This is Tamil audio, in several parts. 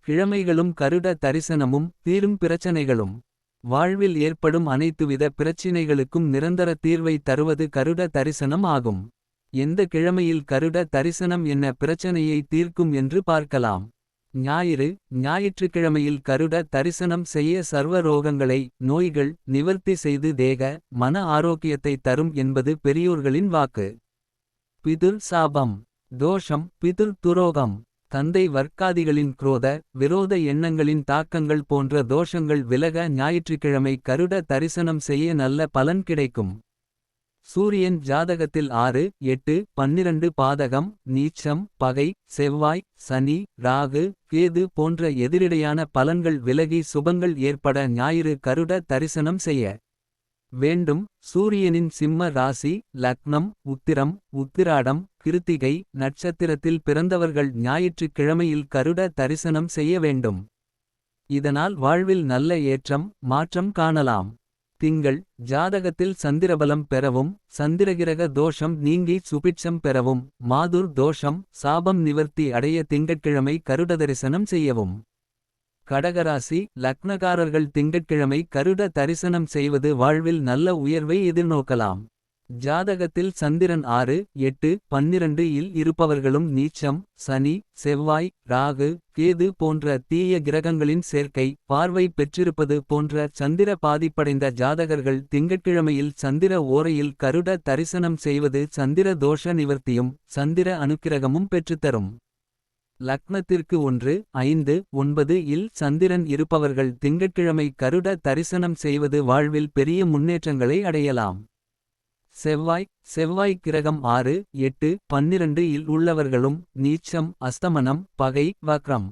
கிழமைகளும் கருட தரிசனமும் தீரும் பிரச்சனைகளும். வாழ்வில் ஏற்படும் அனைத்துவித பிரச்சினைகளுக்கும் நிரந்தர தீர்வை தருவது கருட தரிசனம் ஆகும். எந்த கிழமையில் கருட தரிசனம் என்ன பிரச்சனையை தீர்க்கும் என்று பார்க்கலாம். ஞாயிறு. ஞாயிற்றுக்கிழமையில் கருட தரிசனம் செய்ய சர்வ ரோகங்களை நோய்கள் நிவர்த்தி செய்து தேக மன ஆரோக்கியத்தை தரும் என்பது பெரியோர்களின் வாக்கு. பிதுர் சாபம் தோஷம் பிதுர் துரோகம். தந்தை வர்க்காதிகளின் குரோத விரோத எண்ணங்களின் தாக்கங்கள் போன்ற தோஷங்கள் விலக ஞாயிற்றுக்கிழமை கருட தரிசனம் செய்ய நல்ல பலன் கிடைக்கும். சூரியன் ஜாதகத்தில் 6, 8, 12 பாதகம் நீச்சம் பகை செவ்வாய் சனி ராகு கேது போன்ற எதிரிடையான பலன்கள் விலகி சுபங்கள் ஏற்பட ஞாயிறு கருட தரிசனம் செய்ய வேண்டும். சூரியனின் சிம்ம ராசி லக்னம் உத்திரம் உத்திராடம் கிருத்திகை நட்சத்திரத்தில் பிறந்தவர்கள் ஞாயிற்றுக்கிழமையில் கருட தரிசனம் செய்ய வேண்டும். இதனால் வாழ்வில் நல்ல ஏற்றம் மாற்றம் காணலாம். திங்கள் ஜாதகத்தில் சந்திரபலம் பெறவும் சந்திரகிரக தோஷம் நீங்கி சுபிட்சம் பெறவும் மாதுர் தோஷம் சாபம் நிவர்த்தி அடைய திங்கட்கிழமை கருட தரிசனம் செய்யவும். கடகராசி லக்னகாரர்கள் திங்கட்கிழமை கருட தரிசனம் செய்வது வாழ்வில் நல்ல உயர்வை எதிர்நோக்கலாம். ஜாதகத்தில் சந்திரன் 6, 8, 12 இல் இருப்பவர்களும் நீச்சம் சனி செவ்வாய் ராகு கேது போன்ற தீய கிரகங்களின் சேர்க்கை பார்வை பெற்றிருப்பது போன்ற சந்திர பாதிப்படைந்த ஜாதகர்கள் திங்கட்கிழமையில் சந்திர ஓரையில் கருட தரிசனம் செய்வது சந்திர தோஷ நிவர்த்தியும் சந்திர அனுக்கிரகமும் பெற்றுத்தரும். லக்னத்திற்கு 1, 5, 9 இல் சந்திரன் இருப்பவர்கள் திங்கட்கிழமை கருட தரிசனம் செய்வது வாழ்வில் பெரிய முன்னேற்றங்களை அடையலாம். செவ்வாய் கிரகம் 6, 8, 12 இல் உள்ளவர்களும் நீச்சம் அஸ்தமனம் பகை வக்ரம்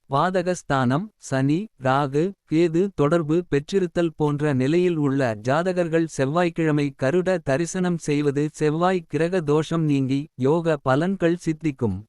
பாதகஸ்தானம் சனி ராகு கேது தொடர்பு பெற்றிருத்தல் போன்ற நிலையில் உள்ள ஜாதகர்கள் செவ்வாய்க்கிழமை கருட தரிசனம் செய்வது செவ்வாய் கிரக தோஷம் நீங்கி யோக பலன்கள் சித்திக்கும்.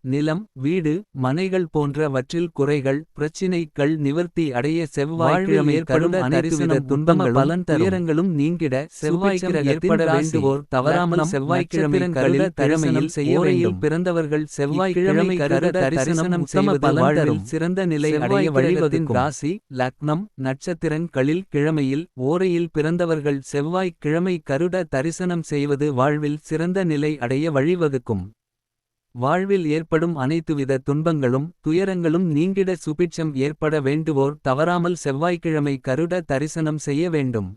நிலம் வீடு மனைகள் போன்றவற்றில் குறைகள் பிரச்சினைகள் நிவர்த்தி அடைய செவ்வாய்க்கிழமை கருட தரிசன துன்பங்கள் பலன் துயரங்களும் நீங்கிட செவ்வாய்க்கிரகம் ஏற்பட வேண்டுவோர் தவறாமல் செவ்வாய்க்கிழமை கருட தரிசனம் செய்ய வேண்டும். பிறந்தவர்கள் செவ்வாய்க்கிழமை கருட தரிசனம் செய்வது வாழ்வில் சிறந்த நிலை அடைய வழிவகுக்கும். ராசி லக்னம் நட்சத்திரங்களில் கிழமையில் ஓரையில் பிறந்தவர்கள் செவ்வாய்க்கிழமை கருட தரிசனம் செய்வது வாழ்வில் சிறந்த நிலை அடைய வழிவகுக்கும். வாழ்வில் ஏற்படும் அனைத்துவித துன்பங்களும் துயரங்களும் நீங்கிட சுபிட்சம் ஏற்பட வேண்டுவோர் தவறாமல் செவ்வாய்க்கிழமை கருட தரிசனம் செய்ய வேண்டும்.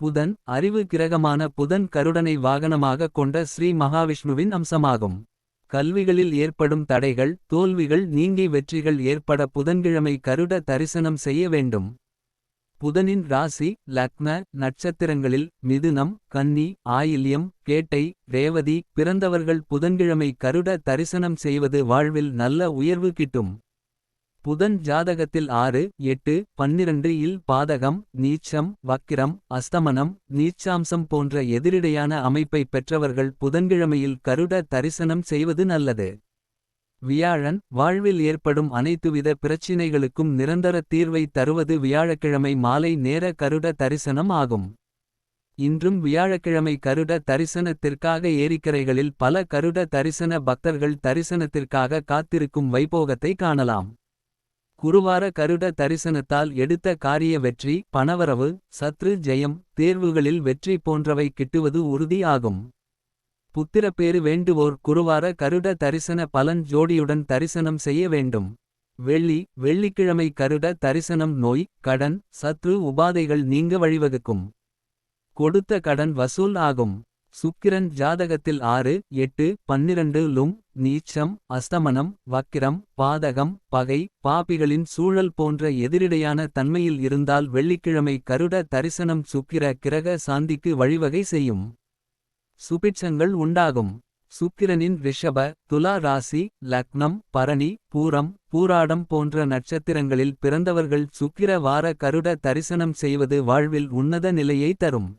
புதன் அறிவு கிரகமான புதன் கருடனை வாகனமாக கொண்ட ஸ்ரீ மகாவிஷ்ணுவின் அம்சமாகும். கல்விகளில் ஏற்படும் தடைகள் தோல்விகள் நீங்கி வெற்றிகள் ஏற்பட புதன்கிழமை கருட தரிசனம் செய்ய வேண்டும். புதனின் ராசி லக்ன நட்சத்திரங்களில் மிதுனம் கன்னி ஆயில்யம் கேட்டை ரேவதி பிறந்தவர்கள் புதன்கிழமை கருட தரிசனம் செய்வது வாழ்வில் நல்ல உயர்வு கிட்டும். புதன் ஜாதகத்தில் 6, 8, 12 இல் பாதகம் நீச்சம் வக்கிரம் அஸ்தமனம் நீச்சாம்சம் போன்ற எதிரிடையான அமைப்பை பெற்றவர்கள் புதன்கிழமையில் கருட தரிசனம் செய்வது நல்லது. வியாழன் வாழ்வில் ஏற்படும் அனைத்துவித பிரச்சினைகளுக்கும் நிரந்தர தீர்வை தருவது வியாழக்கிழமை மாலை நேர கருட தரிசனம் ஆகும். இன்றும் வியாழக்கிழமை கருட தரிசனத்திற்காக ஏரிக்கரைகளில் பல கருட தரிசன பக்தர்கள் தரிசனத்திற்காக காத்திருக்கும் வைபோகத்தை காணலாம். குருவார கருட தரிசனத்தால் எடுத்த காரிய வெற்றி பணவரவு சத்ரு ஜெயம் தேர்வுகளில் வெற்றி போன்றவை கிட்டுவது உறுதி ஆகும். புத்திரப்பேறு வேண்டுவோர் குருவார கருட தரிசன பலன் ஜோடியுடன் தரிசனம் செய்ய வேண்டும். வெள்ளிக்கிழமை கருட தரிசனம் நோய் கடன் சத்ரு உபாதைகள் நீங்க வழிவகுக்கும். கொடுத்த கடன் வசூல் ஆகும். சுக்கிரன் ஜாதகத்தில் 6, 8, 12 லும் நீச்சம் அஸ்தமனம் வக்கிரம் பாதகம் பகை பாபிகளின் சூழல் போன்ற எதிரிடையான தன்மையில் இருந்தால் வெள்ளிக்கிழமை கருட தரிசனம் சுக்கிர கிரக சாந்திக்கு வழிவகை செய்யும். சுபிட்சங்கள் உண்டாகும். சுக்கிரனின் ரிஷப துலா ராசி லக்னம் பரணி பூரம் பூராடம் போன்ற நட்சத்திரங்களில் பிறந்தவர்கள் சுக்கிர வார கருட தரிசனம் செய்வது வாழ்வில் உன்னத நிலையை தரும்.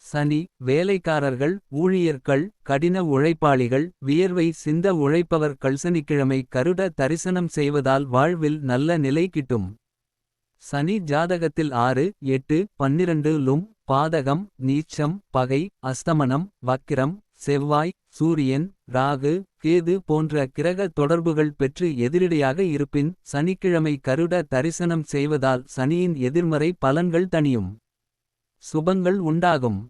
சனி வேலைக்காரர்கள் ஊழியர்கள் கடின உழைப்பாளிகள் வியர்வை சிந்த உழைப்பவர் சனிக்கிழமை கருட தரிசனம் செய்வதால் வாழ்வில் நல்ல நிலை கிட்டும். சனி ஜாதகத்தில் 6, 8, 12 லும் பாதகம் நீச்சம் பகை அஸ்தமனம் வக்கிரம் செவ்வாய் சூரியன் ராகு கேது போன்ற கிரக தொடர்புகள் பெற்று எதிரிடையாக இருப்பின் சனிக்கிழமை கருட தரிசனம் செய்வதால் சனியின் எதிர்மறை பலன்கள் தணியும். சுபங்கள் உண்டாகும்.